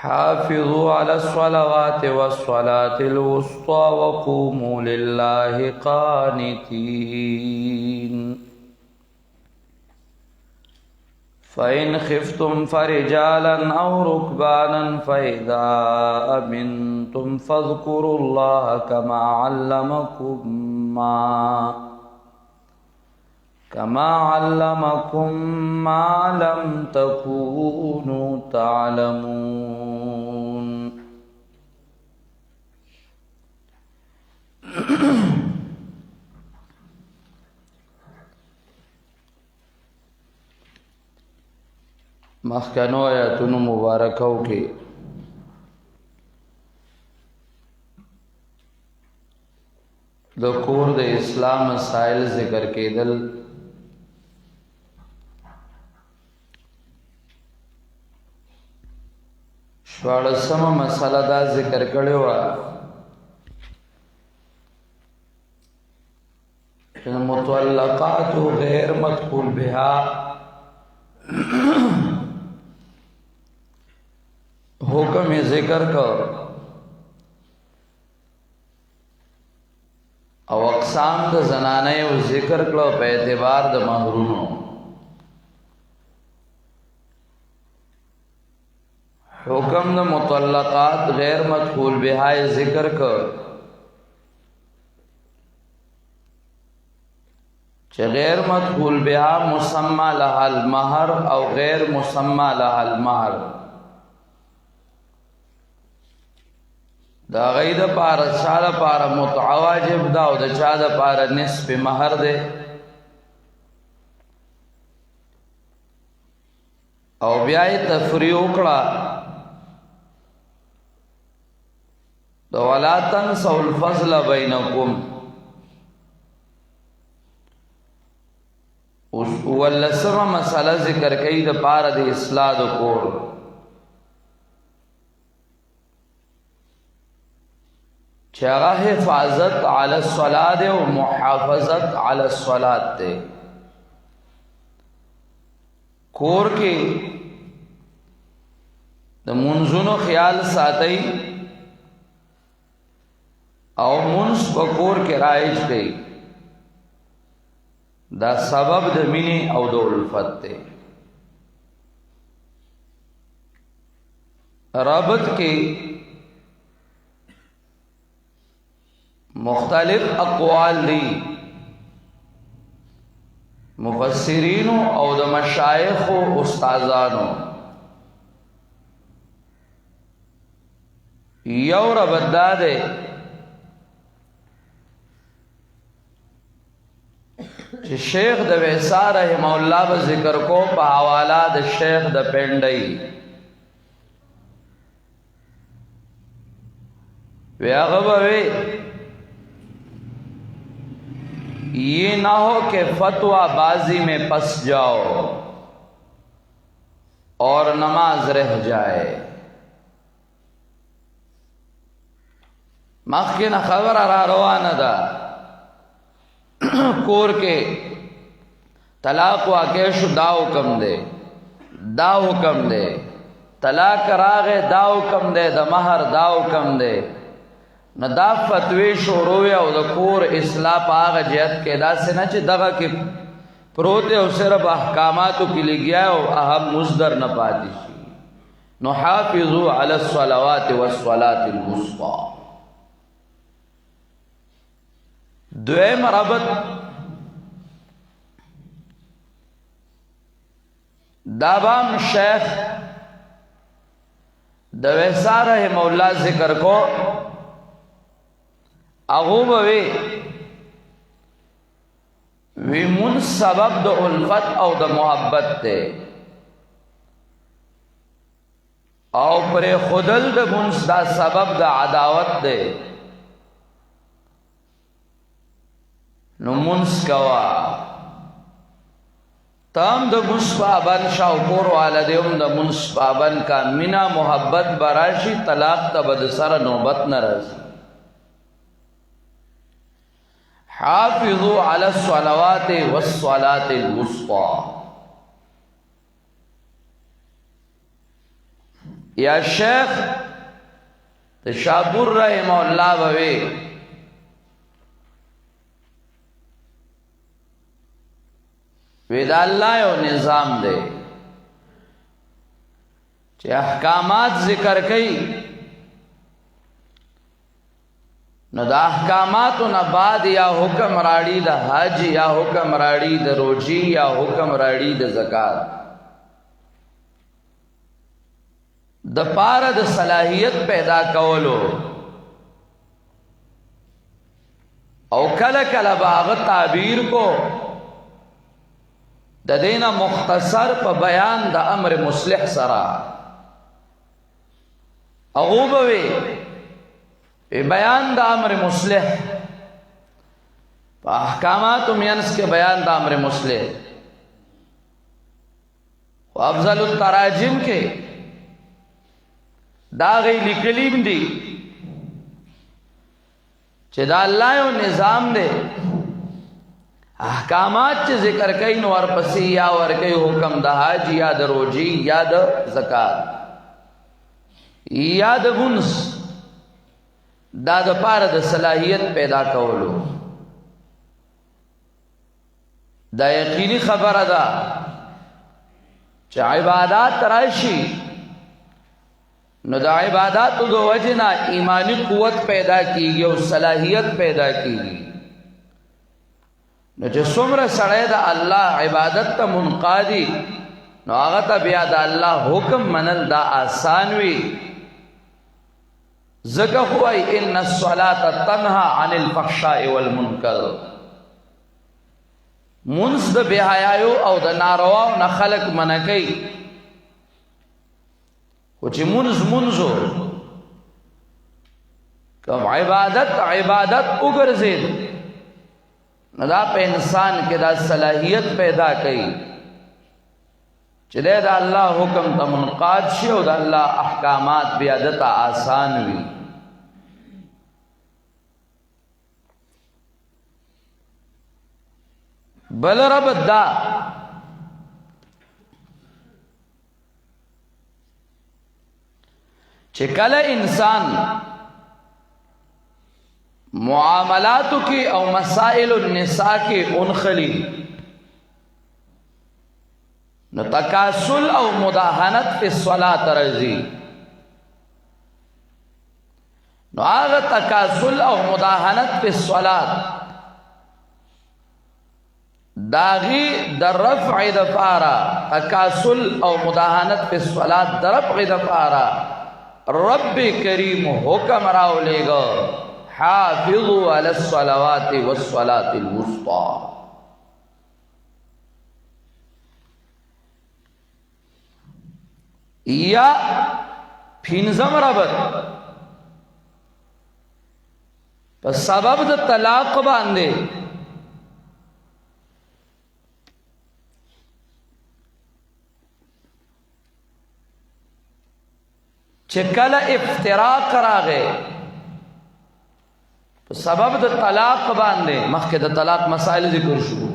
حافظوا على الصلوات والصلاة الوسطى وقوموا لله قانتين فإن خفتم فرجالا أو ركبانا فإذا أمنتم فاذكروا الله كما علمكم ما لم تكونوا تعلمون. مخکنو آیاتونو مبارکو کې د کور د اسلام مسائل ذکر کېدل. شپاړسمه مسله دا ذکر کړې وه چې مطلقات غیر مدخول بها حکم ذکر کر او اقسام د زنانه او ذکر کړو په اعتبار د مہرونو. حکم د مطلقات غیر مدخول بها ذکر کر چې غیر مدخول بها مسمى لها المهر او غیر مسمى لها المهر. دا غید پار چا د پار متعواجب دا او د چا د پار نصف مہر دے او بیاي تفریع وکړه د ولا تنسوا الفضل بینکم. ولسمه مسله ذکر کړي د پار د اصلاح د کور چې هغه حفاظت علی الصلاة او محافظت علی الصلاة ده. کور کې د منځونو خیال ساتي او منځ په کور کې رایج کړي. دا سبب د مینې او د الفت ده. رابط کې مختلف اقوال دی مفسرین او د مشایخ او استادانو. یو ربط دا ده چې شیخ د ویسا رحم الله به ذکر کو په حواله د شیخ د پنډۍ. هغه به یہ نہ ہو کہ فتویٰ بازی میں پس جاؤ اور نماز رہ جائے. مخکې نه خبره را روانه ده کور کې طلاق واقع شو دا حکم دی دا حکم دی طلاق راغې دا حکم دی د مہر دا حکم دی. نو دا فتوی شروع او د کور اصلاح په هغه جهت کې داسې نه چې دغه کې پروت او صرف احکاماتو کې لګیا او اهم مصدر نه پاتې شي. نو حافظوا علی الصلوات والصلاة الوسطى. دویم ربط دابام شیخ د ویسا رحم الله ذکر کو اغو بوی من سبب د الفت او د محبت تے او پر خودل د منس دا سبب د عداوت دے. نو منس کوا تام د منس پابن شاو کور والدیم د منس پابن کا منا محبت براشی طلاق تبد سر نوبت نرسی. حافظوا علی الصلوات والصلاة الوسطى. یا شیخ شاپور رحمہ اللہ بوے ویدا اللہ یو نظام دے چی احکامات ذکر کئی نو دا احکاماتو نا بعد یا حکم راڑی دا حج یا حکم راڑی دا روجی یا حکم راڑی دا زکاة دا پارا دا صلاحیت پیدا کولو او کل کل باغ تعبیر کو دا دینا مختصر پا بیان دا امر مصلح سرا اغوبوی بیان دا امر مصلح پا احکامات مینس کے بیان دا امر مصلح و افضل التراجم کے دا غی لکلیم دی چی دا اللہ یو نظام دے احکامات چی ذکر کئی نو ورپسی یا ورکی حکم دا حج یا دا روجی یا دا زکاة یا دا منس دا دا پارا دا صلاحیت پیدا کولو دا یقینی خبر دا چی عبادات راشی نو دا عبادات دو وجنا ایمانی قوت پیدا کی گی اور صلاحیت پیدا کی گی نو چی سمر سڑے دا اللہ عبادت تا منقادی نو آغتا بیا دا اللہ حکم منل دا آسانوی ذکر ہوئی ان الصلاة تنہا عن الفحشاء والمنکر منز دا بیہایو او دا نارواو نخلق منکی کچھ منزو کم عبادت اگرزید ندا پہ انسان کے دا صلاحیت پیدا کئی چلے دا اللہ حکم تا منقاد شی و دا اللہ احکامات بیادتا آسان وی بل رب دا چکل انسان معاملاتو کی او مسائل النساء کی انخلی نو تکاسل او مداہنت فی الصلاة رضی نو آغا تکاسل او مداہنت فی الصلاة داغی در رفع دفارا تکاسل او مداہنت فی الصلاة در رفع دفارا رب کریم حکم راو لے گا حافظوا علی الصلوات والصلاة الوسطى یا پھینزم ربط پس سبب دا طلاق باندے چکل افتراق کرا گئے سبب دا طلاق باندے مخی دا طلاق مسائل ذکر شروع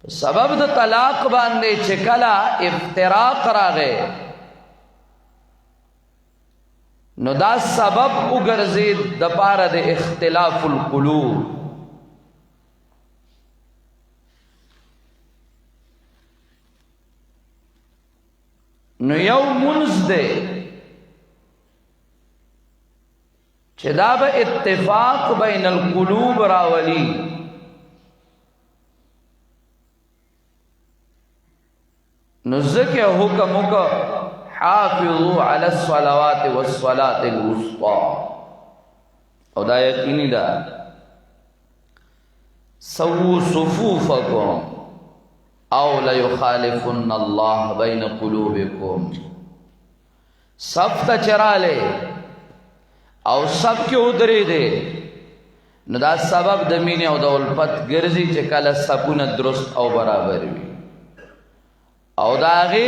سبب دا طلاق باندے چکل افتراق کرا گئے نو دا سبب اگرزید دا پارا دا اختلاف القلوب نو یو منز دے چھ دا با اتفاق بین القلوب راولی نو ذکر حکم کا حافظوا علی الصلوات والصلاة الوسطى او دا یقینی دا سووا صفوفکم او لیخالفن اللہ بین قلوبکم صف تا چرا لے او سب کے ادری دے نو دا سبب دمین او دا الفت گرزی چکل سپون درست او برابر وی او دا غی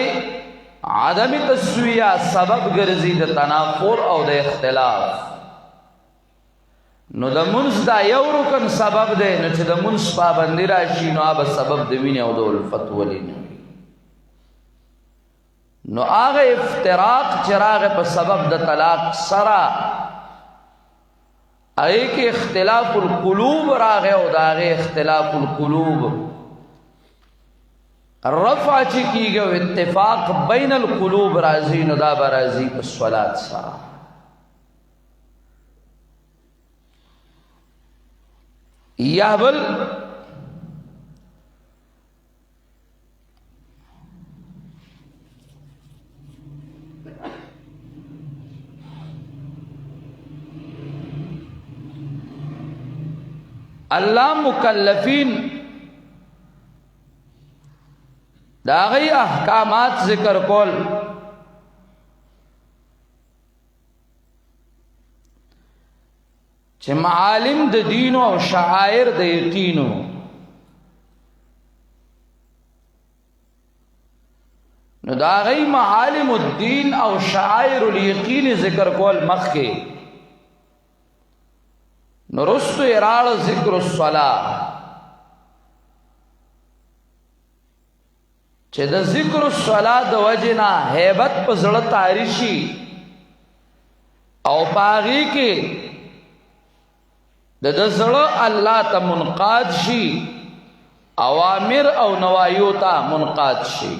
عدم تسویہ سبب گرزی دا تنافر او دا اختلاف نو دا منس دا یو رکن سبب دے نو چھ دا منس پابندی راشی نو آبا سبب دمین او دا الفت ولی نوی نو آغا افتراق چراغ پا سبب دا طلاق سرا ایک اختلاف القلوب راغ او دا آغا اختلاف القلوب رفع چی کی گو اتفاق بین القلوب رازی نو دا برازی پا صلاة سرا یا بل اللہ مکلفین دا غی احکامات ذکر کول چه معالم دا دینو او شعائر دا یقینو نو دا غی معالم الدین او شعائر الیقین ذکر کول مخ کے نرست اراڑ ذکر الصلاة چه دا ذکر الصلاة دا وجنا حیبت پا زڑت تاریشی او پاغی کے دا زڑ اللہ تا منقاد شی اوامر او نوایو تا منقاد شی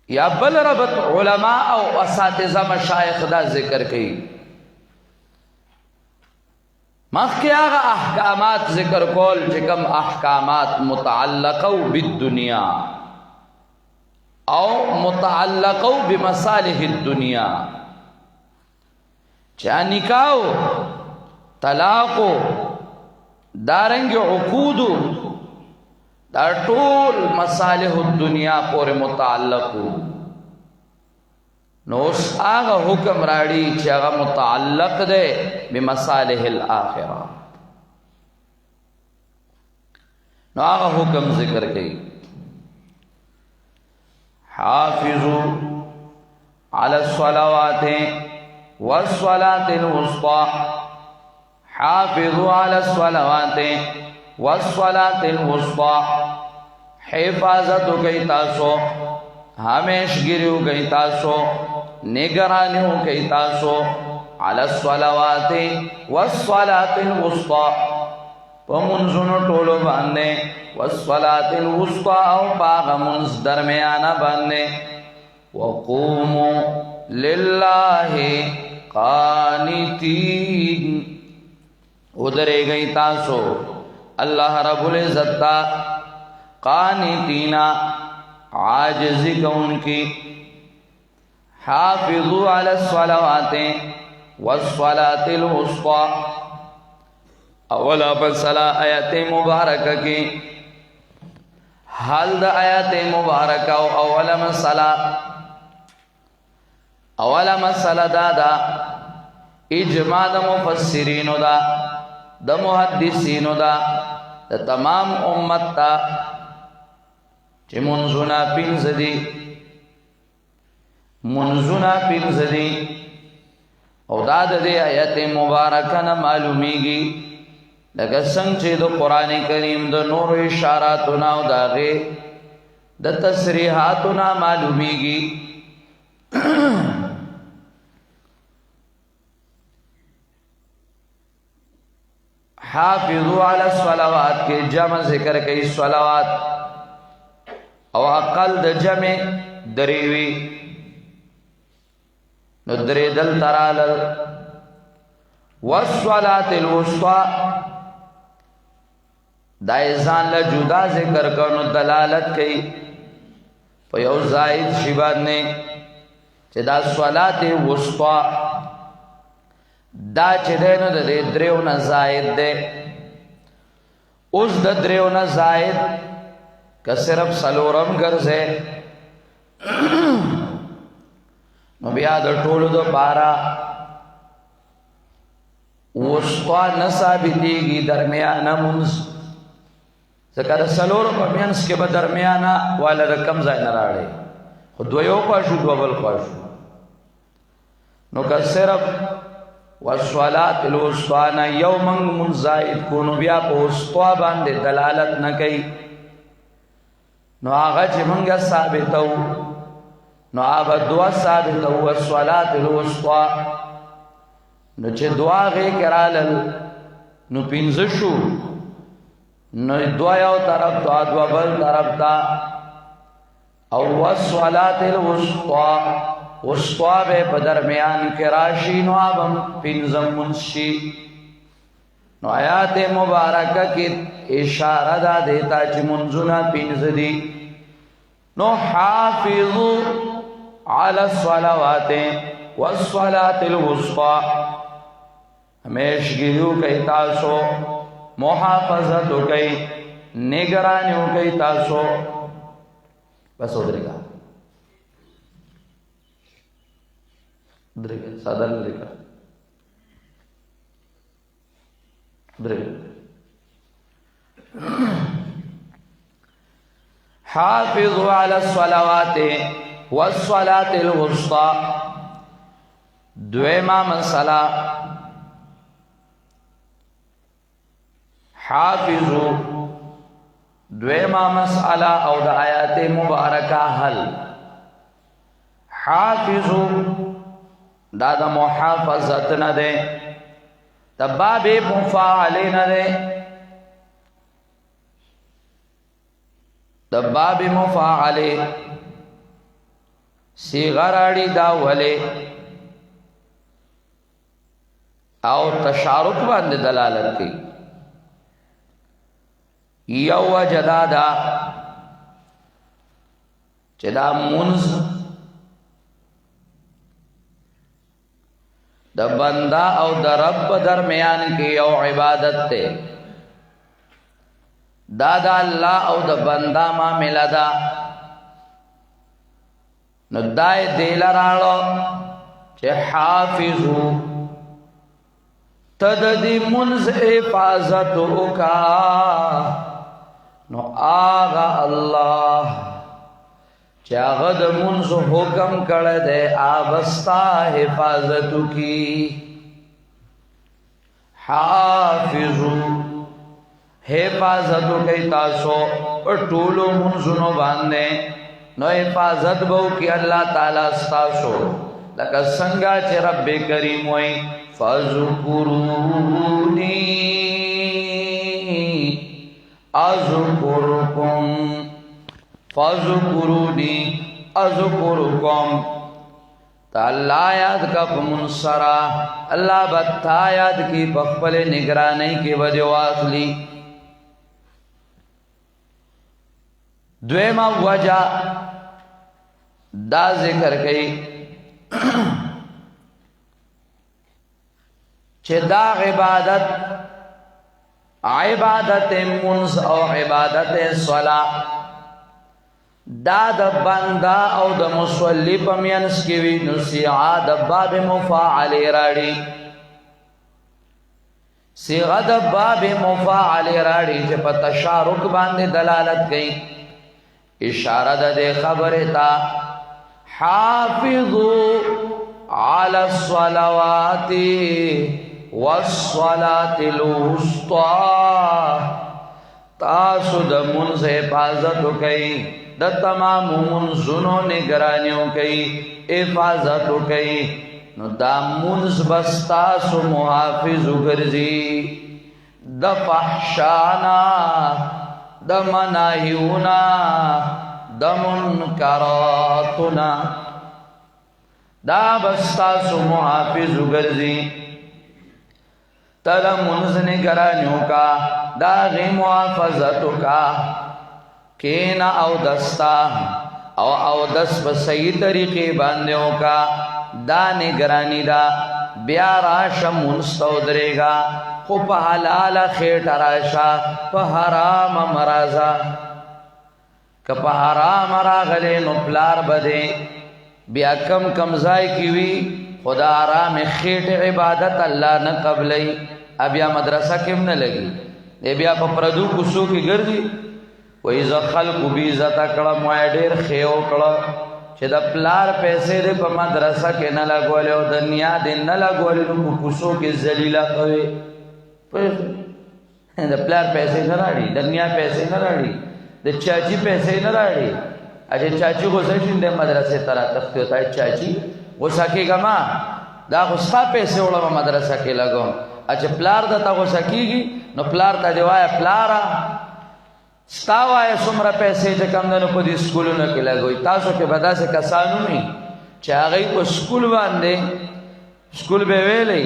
یا بل ربط علماء او اساتذہ مشایخ دا ذکر کی مخی آغا احکامات ذکر کول چکم احکامات متعلقو بالدنیا او متعلقو بمصالح الدنیا چاہ نکاو طلاقو دارنگ عقودو دا طول مصالح الدنیا پور متعلقو نو اس آغا حکم راڑی چی آغا متعلق دے بمصالح الآخرہ نو آغا حکم ذکر کی حافظو علی الصلوات والصلاة الوسطى حافظو علی الصلوات والصلاة الوسطى حفاظتو کئی تاسو ہمیش گریو کئی تاسو نگرانیو کئی تاسو علی الصلوات والصلاة الوسطى پمنزن ٹولو باندے والصلاة الوسطى او پاغ منز درمیانا باندے وقومو للہ قانتین ادھرے گئی تاسو اللہ رب العزت تا قانتینا عاجزی کون کی حافظو علی الصلوات والصلاة الوسطى اولا پسلا آیت مبارکہ کی حال دا آیت مبارکہ اولا مسئلہ دادا اجماع دا مفسرین دا محدثین دا تمام امت تا چی منزونا پینزدی او داد دے آیت مبارکہ معلومی گی لکہ سنگ چی دو قرآن کریم دو نور اشاراتنا او داغے دا تصریحاتنا معلومی گی حافظو علی الصلوات کے جمع ذکر کئی صلوات او اقل دا جمع دریوی نو دری دل ترالل والصلاة الوسطى دائزان لجودا ذکر کرنو دلالت کئی پیو زائد شباد نے چی دا صلاة وسطى دا چی دینو دا دے دریونا زائد دے اس دا دریونا زائد کہ صرف سلورم گرزے نو بیا دا ٹولو دا پارا وسطا نثابتی گی درمیانا منز زکر سلورو پا مینس کے با درمیانا والا رکم زائن راڑے خود دویو پاشو دو بل پاشو نو کہ صرف والصلاة الوسطانا یو منگ من زائد کونو بیا پا وسطا باندے دلالت نکی نو آغا چی منگا ثابتو نو آبا دعا ثابتو والصلاة الوسطا نو چه دعا غی کرالل نو پینزشو نو دعا یو طرف تا دعا بل طرف تا او والصلاة الوسطا وسطا بے بدرمیان کراشی نو آبم پینزم منشی نو آیات مبارکہ کی اشارہ دا دیتا چی منزونا پینز دی نو حافظو علی الصلوات والصلاة الوسطا ہمیش گیدو کئی تاسو محافظتو کئی نگرانیو کئی تاسو بس ادھر گا صدر لکھا حافظوا على الصلوات والصلاة الوسطى دویما مسئلہ حافظوا دویما مسئلہ او دا آیات مبارکہ حل حافظوا دا دا محافظت نہ دے دا باب مفاعلی نہ دے دا باب مفاعلی صیغہ دا ولی او تشارک باندے دلالت کی یو وجدا دا چدا منز دا بندہ او دا رب درمیان کی یو عبادت تے دا اللہ او دا بندہ معاملہ دا نو دائے دیل راڑو چے حافظو تددی منز حفاظتو کا نو آغا اللہ چاغد منز حکم کردے آبستا حفاظتو کی حافظو حفاظتو کی تاسو ٹولو منزنو باندے نو حفاظت بہو کی اللہ تعالیٰ ستاسو لکہ سنگا چے رب کریم ہوئی فَذُكُرُونِي أَذْكُرُكُمْ فَذُكُرُونِي أَذْكُرُكُمْ تا اللہ یاد کا منصرہ اللہ بتا یاد کی بخبل نگرانی کی وجہ واصلی دویمہ وجہ دا ذکر کئی چھے دا عبادت منز او عبادت صلاة دا دا بندہ او دا مصولی پمینس کیوی نسیعہ دا باب مفاعلی راڑی سیغہ دا باب مفاعلی راڑی چھے پا تشارک باندے دلالت گئی اشارہ دا دے خبر تا حافظو علی الصلوات والصلاة الوسطى تاسو دا منز حفاظتو کئی دا تمام منزنو نگرانیو کئی حفاظتو کئی نو دا منز بستاسو محافظو گرزی دا فحشانا دا مناہیونا دا منکراتنا دا بستاسو محافظو گرزی تلا منز نگرانیو کا دا غی محافظتو کا کینا او دستا او دس بسیح طریقے باندیو کا دا نگرانی دا بیا راشا منستو درے گا خو پا حلال خیٹ راشا پا حرام مرازا کہ پا حرام راغلے نو پلار بدے بیا کم کمزائی کیوی خدا حرام خیٹ عبادت اللہ نہ قبلی اب یا مدرسہ کم نہ لگی اے بیا پا پردو کسو کی گردی ویزا خلقو بیزتا کڑا موی دیر خیو کڑا چې د پلار پیسې دې په مدرسه کې نه لګولې او دنیا دې نه لګولې نو په کوڅو کې ذلیله کوي. د پلار پیسې نه راړي، دنیا پیسې نه راړي، د چاچی پیسې نه راړي. اچھا چاچی غوسه شي د مدرسې ته راتښتي وتا چاچی غوسه کېږه ما دا خو ستا پیسې وړم مدرسه کې لګوم. اچھا پلار درته غوسه کېږي نو پلار ته دې وایه پلاره ستا وایه څومره پیسې چې کوم دی نو په دې سکولونو کې لګوئ. تاسو کې به داسې کسان ومي چې هغوی په سکول باندې سکول به ویلی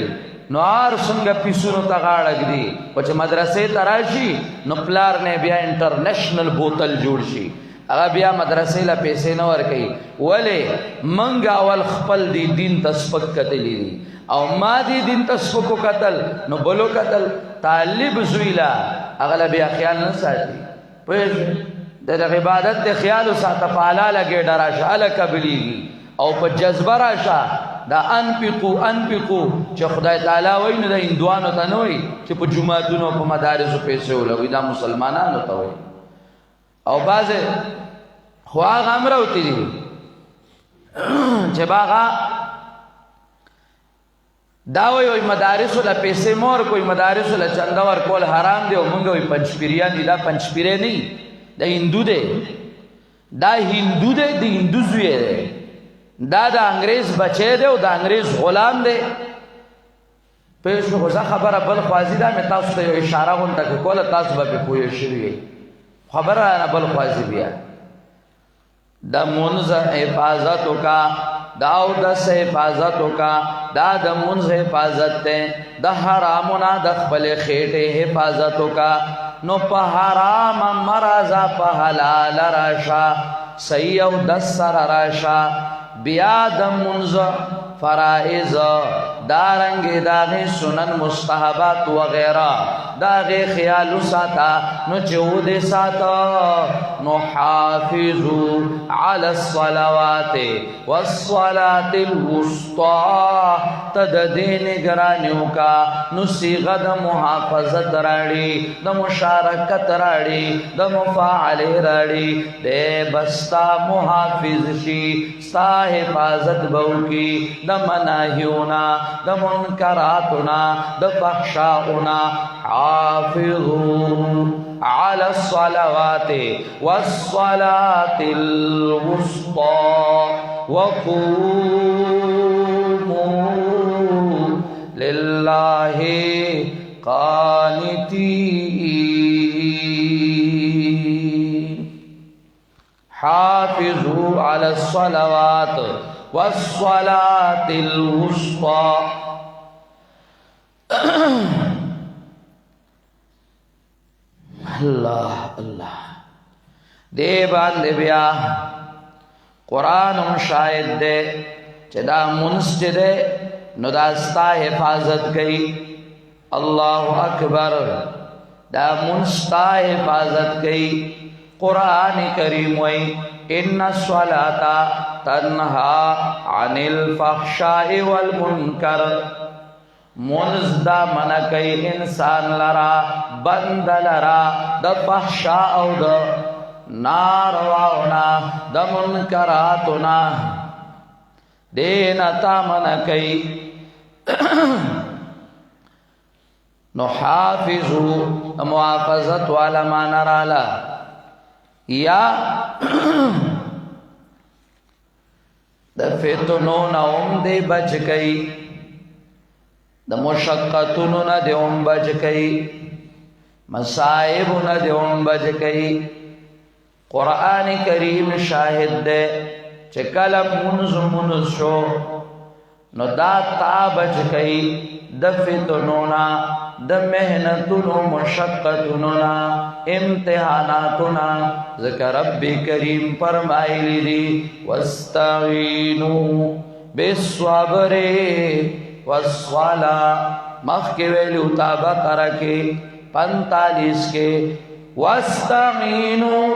نو هر څنګه پیسونو ته غاړه ږدي، خو چې مدرسې ته راشي نو پلار نه بیا انټرنیشنل بوتل جوړ شي، هغه بیا مدرسې له پیسې نه ورکوي. ولې موږ اول خپل دی دین ته سپک کتلی دي او ما دی دین ته سپکو کتل نو بلو کتل. طالب زوی له هغه له بیا خیال نه ساتي. د عبادت د خیال ساته په حلاله ګېډه راشه هله قبلیږي او په جذبه راشه. دا انفقو چې خدای تعالی وایي نو د هندوانو ته نه وایي چې په جوماتونو په مدارسو پیسې ولګوي، دا مسلمانانو ته وایي. او بعضې خو هغه هم راوتي دي چې باغه دا وایي مدارسو له پیسې مور کوي، مدارسو له چنده ورکول حرام دی او مونږ وایي پنجپیریان دي. دا پنجپیری نه دا هندو دی، دا هندو دی، د هندو زوی دی، دا د انګریز بچی دی او د انګریز غلام دی. پوه شو. خو زه خبره بل خوازي ده مې تاسو ته یو اشاره غونډه کې کوله، تاسو به پرې پوه شوي خبره رانه بل خوازي. بیا د مونځ حفاظت وکړه، د اودس حفاظت وکړه، دا د مونځ حفاظت دی. د حرامو نه د خپلې خېټې حفاظت وکړه. نو په حرام مه راځه، په حلال راشه، صحیح اودس سره راشه. بیا د مونځ فرائض دارنګې د هغې سنن مستحبات وغیره د هغې خیال وساته. نو چې ودې ساته نو حافظو علی الصلوات والصلاة الوسطی، ته د دې نګراني وکړه. نو صیغه د محافظت راړي، د مشارکت راړي، د مفاعلې راړي. دی به ستا محافظ شي، ستا حفاظت به وکړي د مناهیونا، د منکراتونا، د فحشاؤنا. حافظوا على الصلوات والصلاة الوسطى وقوموا لله قانتين. حافظوا على الصلوات والصلاة الوسطى. اللہ اللہ دے باندې بیا قرآن شاید دے چې دا منس چې دے نو دا ستا حفاظت کئی. اللہ اکبر دا منس ستا حفاظت کئی. قرآن کریم وئی ان الصلاة تنہا عن الفحشاء والمنکر. منز دا منع کئی انسان لرا بند لرا دا فحشاء او دا نارواونا دا منکراتونا. دینا تا منع کئی. نو حافظو محافظت والا مانا رالا یا دا فتنون ام دے بچ کئی، د مشقتونو نه دې هم بچ کئ، مصائبو نه دې هم بچ کئ. قرآن کریم شاهد دی چې کله منځ شو نو دا تا بچ کئ د فتنو نه، د محنتونو مشقتونو نه، امتحاناتو نه. ځکه رب کریم فرمایلی دی واستعینوا بالصبر والصلاة. مخ کے ویلو تابع کرکے 45 کے واستعینوا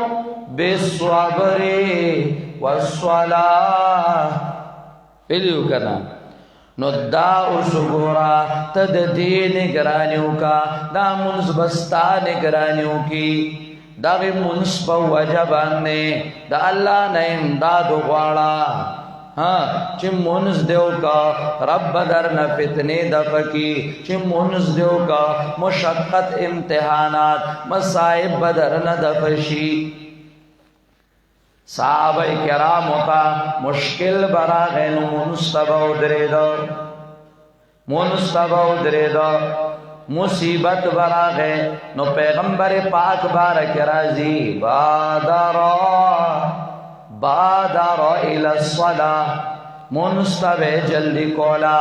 بالصبر والصلاة ویلو کنا. نو دا اسگورا تد دی نگرانیوں کا دا منزبستا نگرانیوں کی. داغی منصب وجبانے دا اللہ نے امداد غواړه چې منز دیو کا رب در نہ فتنے دفکی چې منز دیو کا مشقت امتحانات مصائب بدر نہ دفشی صحابہ کرام تا مشکل براغین منستبہ ادریدو مصیبت براغین نو پیغمبر پاک بارک رازی بادر الى الصلاة منستبہ جلدی کولا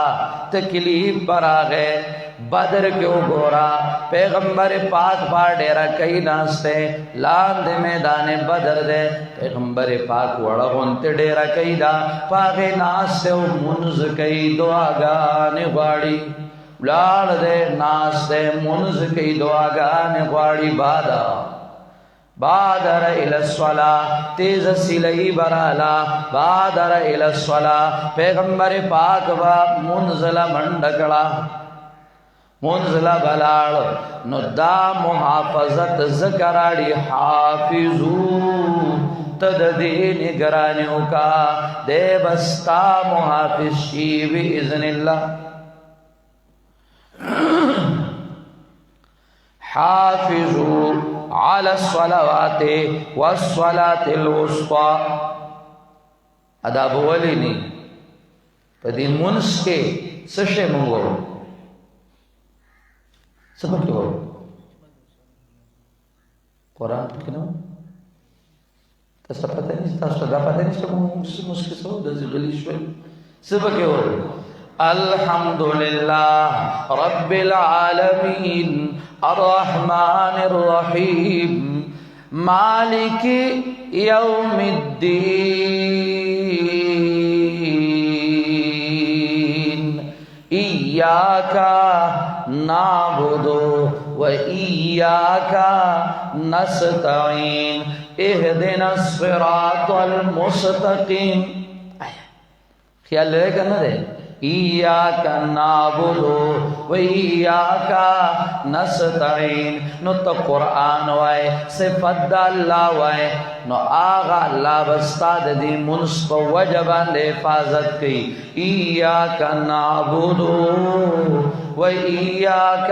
تکلیف براغین بدر کیوں گورا پیغمبر پاک پا ڈیرا کئی ناستے لاندے میدان بدر دے پیغمبر پاک وڑا غنتے ڈیرا کئی دا پاگے ناستے و منز کئی دعاگانے غاڑی لال دے ناستے منز کئی دعاگانے غاڑی بادر الى الصلاة تیز سلئی برالا بادر الى الصلاة پیغمبر پاک با منزل منڈکڑا منزل بلاڑ نو دا محافظت ذکراڑی حافظو تددین گرانیوں کا دے بستا محافظ شی بإذن اللہ حافظو علی الصلوات والصلاة الوسطى ادا بولی نی پدی منس کے سشے منگو سبق کیوں قرآن کنو تاستا پتہ نہیں تاستا دا پتہ نہیں مسکی سو دازی غلی شوئی سبق کیوں الحمدللہ رب العالمین الرحمن الرحیم مالک یوم الدین ایاک نعبد و ایاک نستعین اہدنا الصراط المستقیم خیال لے کر نہ دے ایاک نعبد و ایاک نستعین نو تا قرآن وائے صفت دا اللہ وائے نو آغا اللہ بستاد دی منصف وجبان دے حفاظت کی ایاک نعبد و ایاک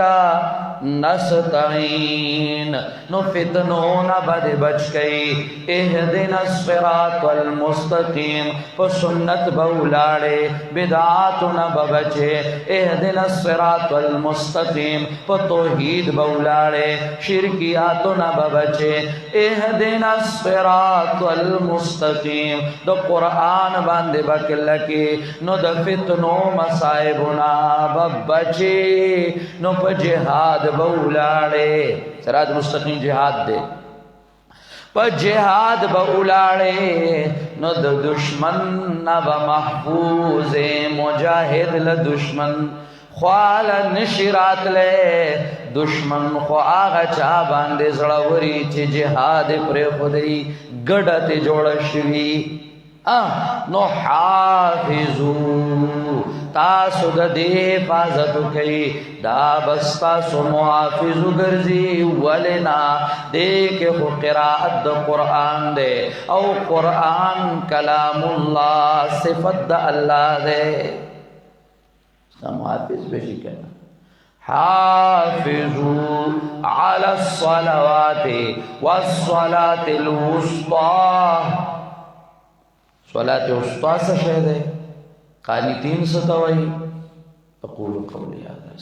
نستعین نو فتنون بد بچ گئی اہدنا الصراط المستقیم پا سنت بولاڑے بدعاتنا ببچے اہدنا الصراط المستقیم پا توحید بولاڑے شرکیاتنا ببچے اہدنا الصراط المستقیم دو قرآن باندے بکلکی نو دا فتنو مصائبنا ببچے نو پا جہاد بولاڑے صراط مستقیم جہاد دے پا جہاد بولاڑے نو دا دشمن نبا محفوظ مجاہد لدشمن خوال نشرات لے دشمن خو آغا چا باندے زڑوری چی جہاد پر خودی گڑت جوڑ شوی نو حافظو تاسو دا دے حفاظتو کئی دا بستاسو محافظو گرزی ولنا دے کے خو قراءت دا قرآن دے او قرآن کلام اللہ صفت دا اللہ دے محافظ بیشی کہنا حافظو علی الصلوات والصلاة الوسطى صلاة الوسطى سے شہد ہے قانتین ستوائی اقول قولی هذا